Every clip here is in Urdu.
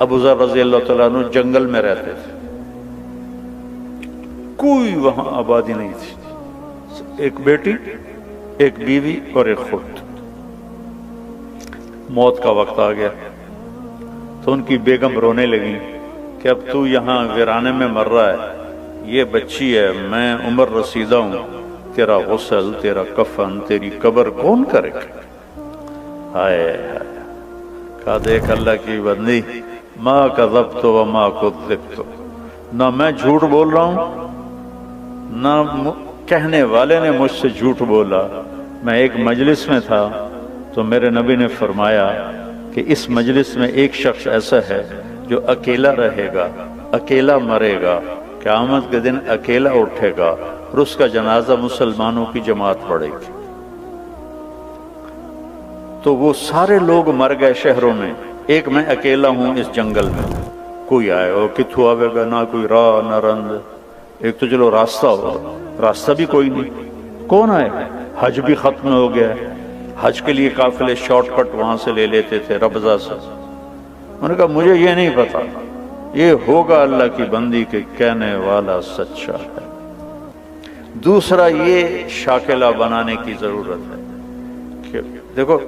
ابو ذر رضی اللہ تعالیٰ عنہ جنگل میں رہتے تھے، کوئی وہاں آبادی نہیں تھی، ایک بیٹی، ایک بیوی اور ایک خود۔ موت کا وقت آ گیا تو ان کی بیگم رونے لگی کہ اب تو یہاں ویرانے میں مر رہا ہے، یہ بچی ہے، میں عمر رسیدہ ہوں، تیرا غسل، تیرا کفن، تیری قبر کون کرے گا؟ ہائے ہائے، کہا دیکھ اللہ کی بندی، ما کذبت وما کذبت، نہ میں جھوٹ بول رہا ہوں نہ کہنے والے نے مجھ سے جھوٹ بولا۔ میں ایک مجلس میں تھا تو میرے نبی نے فرمایا کہ اس مجلس میں ایک شخص ایسا ہے جو اکیلا رہے گا، اکیلا مرے گا، قیامت کے دن اکیلا اٹھے گا اور اس کا جنازہ مسلمانوں کی جماعت پڑے گی۔ تو وہ سارے لوگ مر گئے شہروں میں، ایک میں اکیلا ہوں اس جنگل میں، کوئی آئے ہو کتھو آوے گا، نہ کوئی راہ نہ رند، ایک تو چلو راستہ ہو، راستہ بھی کوئی نہیں، کون آئے؟ حج بھی ختم ہو گیا، حج کے لیے قافلے شارٹ کٹ وہاں سے لے لیتے تھے ربضہ سے۔ انہوں نے کہا مجھے یہ نہیں پتا، یہ ہوگا اللہ کی بندی کے کہنے والا سچا ہے۔ دوسرا یہ شاکلہ بنانے کی ضرورت ہے کہ دیکھو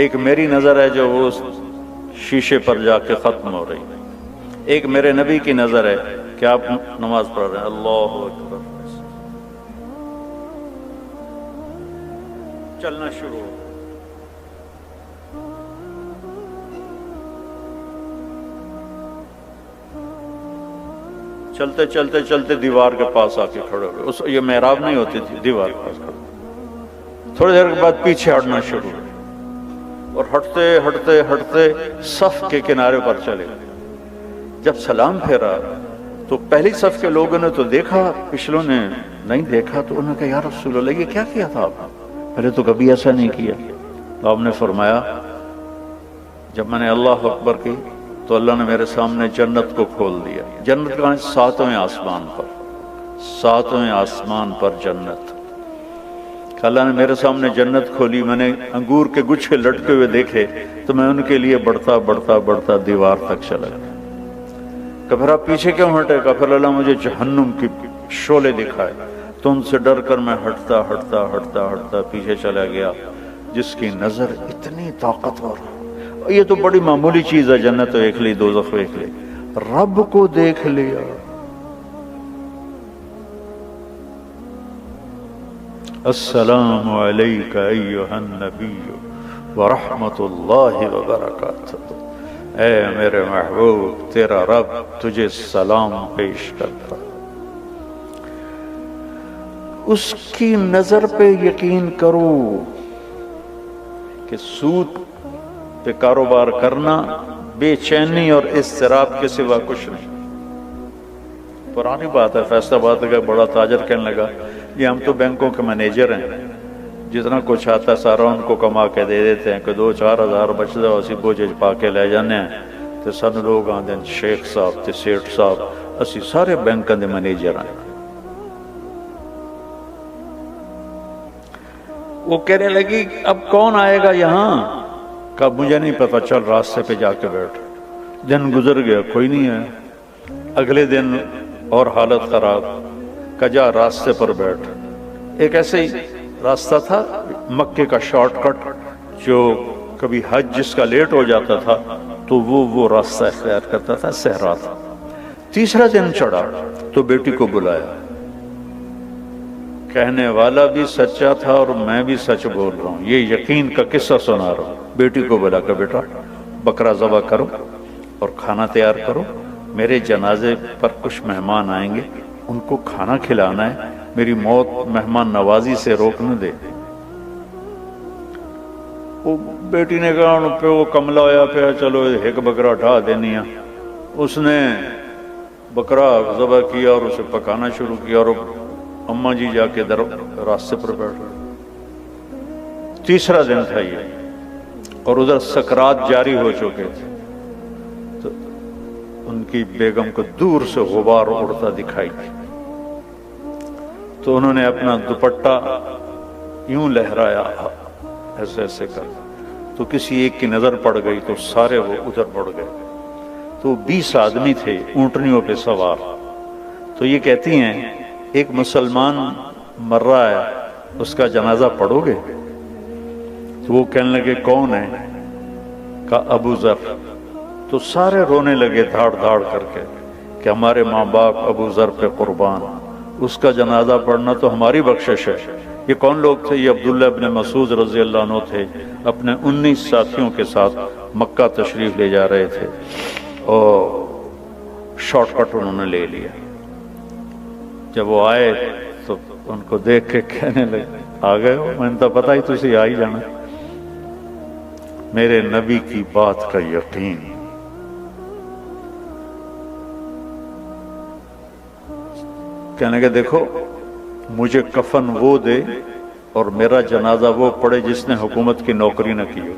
ایک میری نظر ہے جو وہ شیشے پر جا کے ختم ہو رہی ہے، ایک میرے نبی کی نظر ہے کہ آپ نماز پڑھ رہے ہیں، اللہ اکبر، چلنا شروع ہو، چلتے چلتے چلتے دیوار کے پاس آ کے کھڑے ہوئے، یہ محراب نہیں ہوتی تھی، دیوار کے پاس کھڑے، تھوڑی دیر کے بعد پیچھے ہٹنا شروع ہوئے اور ہٹتے ہٹتے ہٹتے صف کے کنارے پر چلے گئے۔ جب سلام پھیرا تو پہلی صف کے لوگوں نے تو دیکھا، پچھلوں نے نہیں دیکھا، تو انہوں نے کہا یا رسول اللہ یہ کیا کیا تھا آپ؟ پہلے تو کبھی ایسا نہیں کیا۔ تو آپ نے فرمایا جب میں نے اللہ اکبر کی تو اللہ نے میرے سامنے جنت کو کھول دیا۔ جنت کہاں؟ ساتویں آسمان پر، ساتویں آسمان پر جنت۔ اللہ نے میرے سامنے جنت کھولی، میں نے انگور کے گچھے لٹکے ہوئے دیکھے تو میں ان کے لیے بڑھتا بڑھتا بڑھتا دیوار تک چلا گیا۔ کہ پھر آپ پیچھے کیوں ہٹے؟ کہ پھر اللہ مجھے جہنم کی شعلے دکھائے، تو ان سے ڈر کر میں ہٹتا ہٹتا ہٹتا ہٹتا پیچھے چلا گیا۔ جس کی نظر اتنی طاقتور، یہ تو بڑی معمولی چیز ہے، جنت دیکھ لی، دوزخ دیکھ لی، رب کو دیکھ لیا۔ السلام علیک ایھا النبی ورحمۃ اللہ وبرکاتہ، اے میرے محبوب تیرا رب تجھے سلام پیش کرتا۔ اس کی نظر پہ یقین کرو کہ سود پہ کاروبار کرنا بے چینی اور اضطراب کے سوا کچھ نہیں۔ پرانی بات ہے، فیصلہ بات ہے کہ بڑا تاجر کہنے لگا یہ ہم تو بینکوں کے مینیجر ہیں، جتنا کچھ آتا ہے سارا ان کو کما کے دے دیتے ہیں کہ 2-4 ہزار بچتا اسی بوجھ پا کے لے جانے ہیں، تو سن لوگ آتے ہیں شیخ صاحب تے سیٹھ صاحب اسی سارے بینکوں دے مینیجر ہیں۔ وہ کہنے لگی اب کون آئے گا یہاں؟ کہا مجھے نہیں پتا، چل راستے پہ جا کے بیٹھ۔ دن گزر گیا، کوئی نہیں ہے۔ اگلے دن اور حالت خراب، کہ جا راستے پر بیٹھ۔ ایک ایسے ہی راستہ تھا مکے کا شارٹ کٹ، جو کبھی حج جس کا لیٹ ہو جاتا تھا تو وہ راستہ اختیار کرتا تھا، صحرا تھا۔ تیسرا دن چڑھا تو بیٹی کو بلایا، کہنے والا بھی سچا تھا اور میں بھی سچ بول رہا ہوں، یہ یقین کا قصہ سنا رہا ہوں۔ بیٹی کو بلا کر بیٹا بکرا ذبح کرو اور کھانا تیار کرو، میرے جنازے پر کچھ مہمان آئیں گے، ان کو کھانا کھلانا ہے، میری موت مہمان نوازی سے روک نہ دے۔ وہ بیٹی نے کہا ان پہ وہ کملا ہویا پہ چلو ایک بکرا اٹھا دینی ہے۔ اس نے بکرا ذبح کیا اور اسے پکانا شروع کیا اور اماں جی جا کے راستے پر بیٹھ گئے۔ تیسرا دن تھا یہ، اور ادھر سکرات جاری ہو چکے تھے، تو ان کی بیگم کو دور سے غبار اڑتا دکھائی، تو انہوں نے اپنا دوپٹہ یوں لہرایا ایسے ایسے کر، تو کسی ایک کی نظر پڑ گئی تو سارے وہ ادھر پڑ گئے۔ تو تو 20 آدمی تھے اونٹنیوں پہ سوار. تو یہ کہتی ہیں ایک مسلمان مر رہا ہے, اس کا جنازہ پڑھو گے؟ تو وہ کہنے لگے کون ہے؟ کہا ابو ذر. تو سارے رونے لگے دھاڑ دھاڑ کر کے کہ ہمارے ماں باپ ابو ذر پہ قربان, اس کا جنازہ پڑھنا تو ہماری بخشش ہے. یہ کون لوگ تھے؟ یہ عبداللہ ابن مسعود رضی اللہ عنہ تھے, اپنے 19 ساتھیوں کے ساتھ مکہ تشریف لے جا رہے تھے اور شارٹ کٹ انہوں نے لے لیا. جب وہ آئے تو ان کو دیکھ کے کہنے لگے آ گئے ہو, میں نے تو پتہ ہی تسی آ ہی جانا, میرے نبی کی بات کا یقین. کہنے کہ دیکھو مجھے کفن وہ دے اور میرا جنازہ وہ پڑھے جس نے حکومت کی نوکری نہ کی ہو.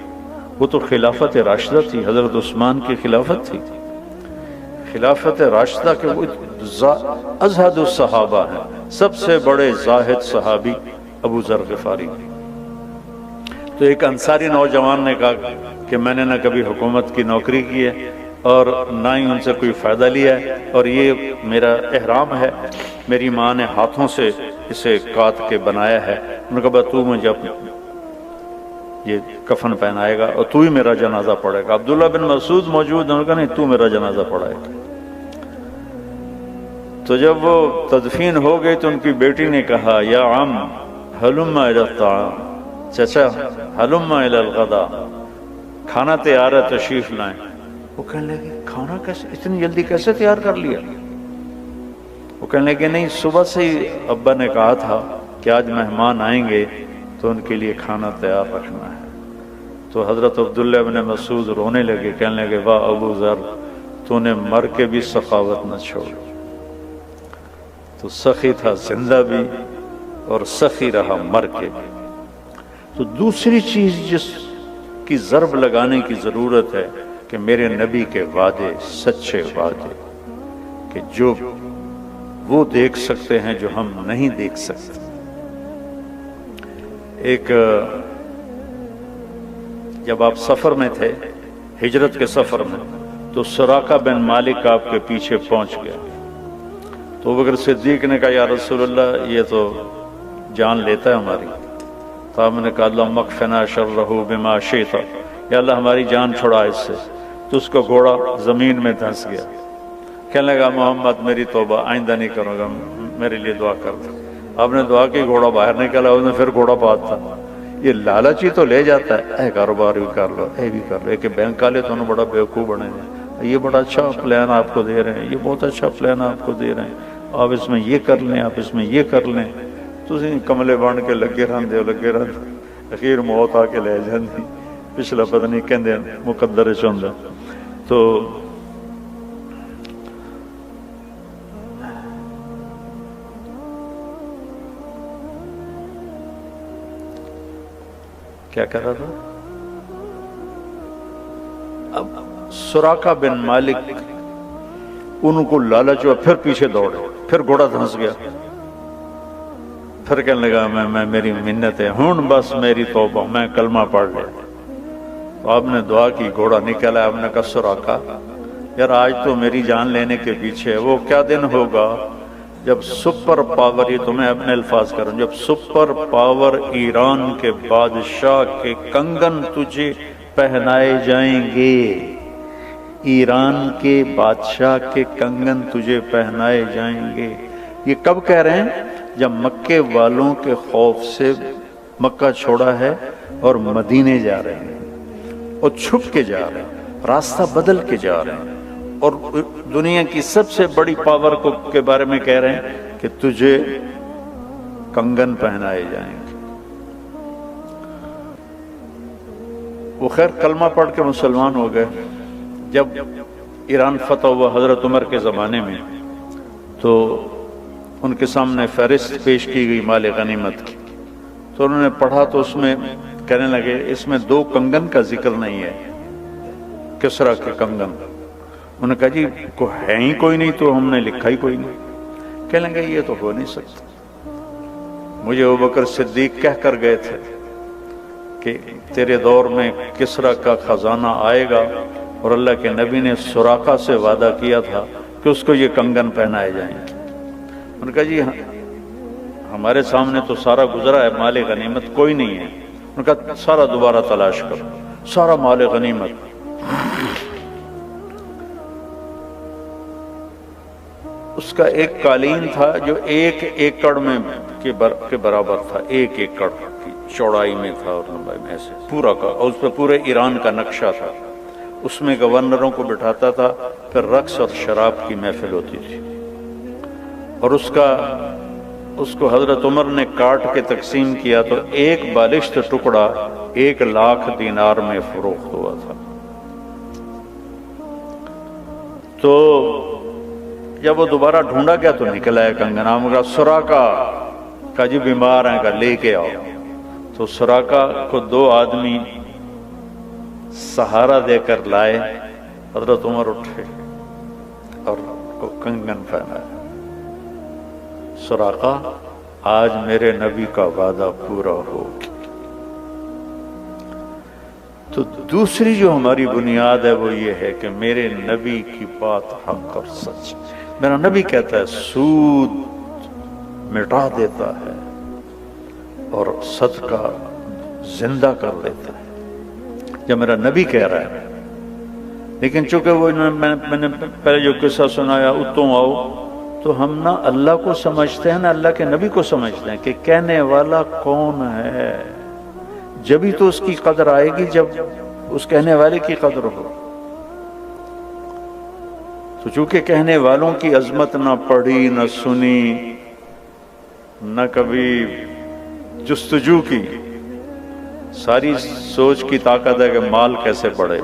وہ تو خلافت راشدہ تھی, حضرت عثمان کی خلافت تھی. خلافت راشدہ کے وہ ازہد الصحابہ ہیں, سب سے بڑے زاہد صحابی ابو ذر غفاری. تو ایک انصاری نوجوان نے کہا کہ میں نے نہ کبھی حکومت کی نوکری کی ہے اور نہ ہی ان سے کوئی فائدہ لیا ہے, اور یہ میرا احرام ہے, میری ماں نے ہاتھوں سے اسے کاٹ کے بنایا ہے. انہوں نے کہا تو مجھے یہ کفن پہنائے گا اور تو ہی میرا جنازہ پڑھے گا. عبداللہ بن مسعود موجود, انہوں نے کہا نہیں تو میرا جنازہ پڑھائے گا. تو جب وہ تدفین ہو گئی تو ان کی بیٹی نے کہا یا عم ہلم الی الطعام, چچا ہلم الی الغداء, کھانا تیار ہے تشریف لائیں. وہ کہنے لگے کھانا کیسے اتنی جلدی کیسے تیار کر لیا؟ وہ کہنے لگے نہیں, صبح سے ہی ابا نے کہا تھا کہ آج مہمان آئیں گے تو ان کے لیے کھانا تیار رکھنا ہے. تو حضرت عبداللہ بن مسعود رونے لگے, کہنے لگے واہ ابو ذر, تو نے مر کے بھی سخاوت نہ چھوڑ. تو سخی تھا زندہ بھی اور سخی رہا مر کے بھی. تو دوسری چیز جس کی ضرب لگانے کی ضرورت ہے کہ میرے نبی کے وعدے سچے وعدے, کہ جو وہ دیکھ سکتے ہیں جو ہم نہیں دیکھ سکتے. ایک جب آپ سفر میں تھے, ہجرت کے سفر میں, تو سراقہ بن مالک آپ کے پیچھے پہنچ گیا. تو ابوبکر صدیق نے کہا یا رسول اللہ یہ تو جان لیتا ہے ہماری. تو آپ نے کہا اللہم اکفنا شرہ بما شئت, یا اللہ ہماری جان چھڑا اس سے. تو اس کو گھوڑا زمین میں دھنس گیا. کہنے لگا محمد میری توبہ, آئندہ نہیں کروں گا, میرے لیے دعا کر دو. آپ نے دعا کی, گھوڑا باہر نکلا, اس نے پھر گھوڑا بات تھا. یہ لالچی تو لے جاتا ہے, اے کاروبار بھی کر لو, اے بھی کر لو, کہ بینک والے تو بڑا بیوقوف بنے ہیں, یہ بڑا اچھا پلان آپ کو دے رہے ہیں, یہ بہت اچھا پلان آپ کو دے رہے ہیں, آپ اس میں یہ کر لیں, آپ اس میں یہ کر لیں. تو کملے بن کے لگے لگے رہتے, اخیر موت آ کے لے جاندی. پچھلا پتہ نہیں کہندے مقدر چوندا. تو کیا کر رہا تھا؟ اب سراقہ بن مالک ان کو لالچ ہوا, پھر پیچھے دوڑے, پھر گھوڑا دھنس گیا. پھر کہنے لگا میں میری منت ہے, ہن بس میری توبہ, میں کلمہ پڑھ لیا. تو آپ نے دعا کی, گھوڑا نکلا. آپ نے کہا سراقہ یار آج تو میری جان لینے کے پیچھے, وہ کیا دن ہوگا جب سپر پاور, یہ تو میں اپنے الفاظ کروں, جب سپر پاور ایران کے بادشاہ کے کنگن تجھے پہنائے جائیں گے. ایران کے بادشاہ کے کنگن تجھے پہنائے جائیں گے. یہ کب کہہ رہے ہیں؟ جب مکے والوں کے خوف سے مکہ چھوڑا ہے اور مدینے جا رہے ہیں, اور چھپ کے جا رہے ہیں, راستہ بدل کے جا رہے ہیں, اور دنیا کی سب سے بڑی پاور کے بارے میں کہہ رہے ہیں کہ تجھے کنگن پہنائے جائیں گے. وہ خیر کلمہ پڑھ کے مسلمان ہو گئے. جب ایران فتح ہوا حضرت عمر کے زمانے میں, تو ان کے سامنے فہرست پیش کی گئی مال غنیمت کی. تو انہوں نے پڑھا تو اس میں کہنے لگے اس میں 2 کنگن کا ذکر نہیں ہے, کسریٰ کے کنگن. انہوں نے کہا جی ہے ہی کوئی نہیں, تو ہم نے لکھا ہی کوئی نہیں. کہنے لگے یہ تو ہو نہیں سکتا. مجھے ابوبکر صدیق کہہ کر گئے تھے کہ تیرے دور میں کسریٰ کا خزانہ آئے گا اور اللہ کے نبی نے سراقہ سے وعدہ کیا تھا کہ اس کو یہ کنگن پہنائے جائیں گے۔ انہوں نے کہا جی ہمارے سامنے تو سارا گزرا ہے، مال غنیمت کوئی نہیں ہے۔ انہوں نے کہا سارا دوبارہ تلاش کرو، سارا مال غنیمت۔ اس کا ایک قالین تھا جو 1 ایکڑ میں کے برابر تھا، 1 ایکڑ کی چوڑائی میں تھا اور لمبائی میں، ایسے پورا کا، اور اس پہ پورے ایران کا نقشہ تھا۔ اس میں گورنروں کو بٹھاتا تھا، پھر رقص اور شراب کی محفل ہوتی تھی، اور اس کو حضرت عمر نے کاٹ کے تقسیم کیا تو 1 بالشت ٹکڑا 1,00,000 دینار میں فروخت ہوا تھا۔ تو جب وہ دوبارہ ڈھونڈا گیا تو نکلا ہے کنگن۔ کا سراقہ کا جی بیمار ہیں، کا لے کے آؤ۔ تو سراقہ کو 2 آدمی سہارا دے کر لائے، حضرت عمر اٹھے اور کو کنگن پہنایا۔ سراقہ آج میرے نبی کا وعدہ پورا ہو گیا۔ تو دوسری جو ہماری بنیاد ہے وہ یہ ہے کہ میرے نبی کی بات حق اور سچ۔ میرا نبی کہتا ہے سود مٹا دیتا ہے اور صدقہ زندہ کر دیتا ہے، جب میرا نبی کہہ رہا ہے۔ لیکن چونکہ وہ میں نے پہلے جو قصہ سنایا اتوں آؤ، تو ہم نہ اللہ کو سمجھتے ہیں نہ اللہ کے نبی کو سمجھتے ہیں کہ کہنے والا کون ہے۔ جبھی تو اس کی قدر آئے گی جب اس کہنے والے کی قدر ہو۔ تو چونکہ کہنے والوں کی عظمت نہ پڑھی نہ سنی نہ کبھی جستجو کی، ساری سوچ کی طاقت ہے کہ مال کیسے بڑھے،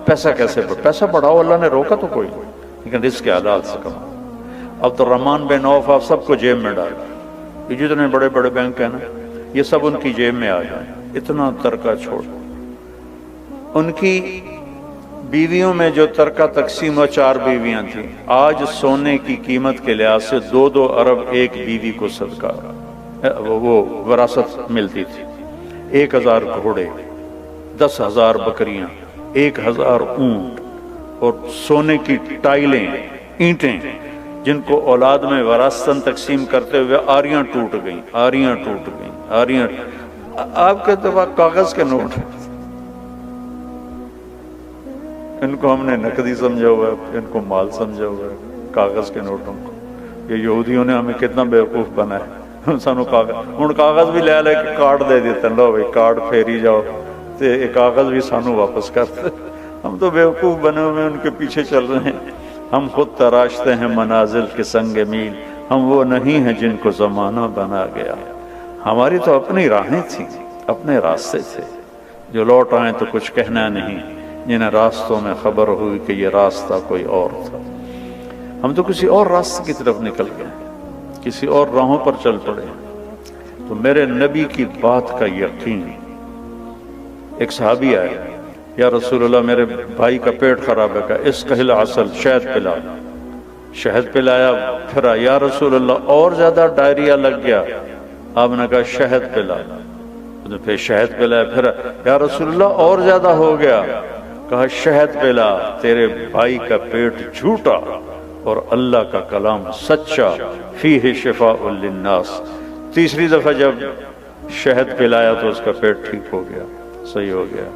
پیسہ کیسے بڑھے۔ پیسہ بڑھاؤ، اللہ نے روکا تو کوئی نہیں، لیکن رزق کے حلال سے کماؤ۔ عبد الرحمن بن عوف آپ سب کو جیب میں ڈال، یہ جتنے بڑے بڑے بینک ہیں نا یہ سب ان کی جیب میں آ جائیں، اتنا ترکہ چھوڑ۔ ان کی بیویوں میں جو ترکہ تقسیم و 4 بیویاں تھیں، آج سونے کی قیمت کے لحاظ سے 2 ارب ایک بیوی کو صدقہ وہ وراثت ملتی تھی۔ 1000 گھوڑے، 10,000 بکریاں، 1000 اونٹ، اور سونے کی ٹائلیں، اینٹیں، جن کو اولاد میں وراثتاً تقسیم کرتے ہوئے آریاں ٹوٹ گئیں۔ آپ کے دفعہ کاغذ کے نوٹ، ان کو ہم نے نقدی سمجھا ہوا ہے، ان کو مال سمجھا ہوا ہے، کاغذ کے نوٹوں کو۔ یہ یہودیوں نے ہمیں کتنا بیوقوف بنایا، سانو کاغذ بھی لے لے کے کارڈ دے دیتے ہیں، لو بھائی کارڈ پھیری جاؤ، تو یہ کاغذ بھی سانو واپس کرتے۔ ہم تو بیوقوف بنے ہوئے ان کے پیچھے چل رہے ہیں۔ ہم خود تراشتے ہیں منازل کے سنگ میل، ہم وہ نہیں ہیں جن کو زمانہ بنا گیا۔ ہماری تو اپنی راہیں تھیں، اپنے راستے تھے، جو لوٹ آئیں تو کچھ کہنا نہیں، جنہیں راستوں میں خبر ہوئی کہ یہ راستہ کوئی اور تھا۔ ہم تو کسی اور راستے کی طرف نکل گئے، کسی اور راہوں پر چل پڑے۔ تو میرے نبی کی بات کا یقین۔ ایک صحابی آئے، یا رسول اللہ میرے بھائی کا پیٹ خراب ہے، اس کہل عسل، شہد پلا۔ شہد پلایا، پھرا، یا رسول اللہ اور زیادہ ڈائریا لگ گیا۔ آپ نے کہا شہد پلا، پھر شہد پلایا، پھر یا رسول اللہ اور زیادہ ہو گیا، کہا شہد پلا، تیرے بھائی کا پیٹ جھوٹا اور اللہ کا کلام سچا، فیہ شفاء للناس۔ تیسری دفعہ جب شہد پلایا تو اس کا پیٹ ٹھیک ہو گیا، صحیح ہو گیا۔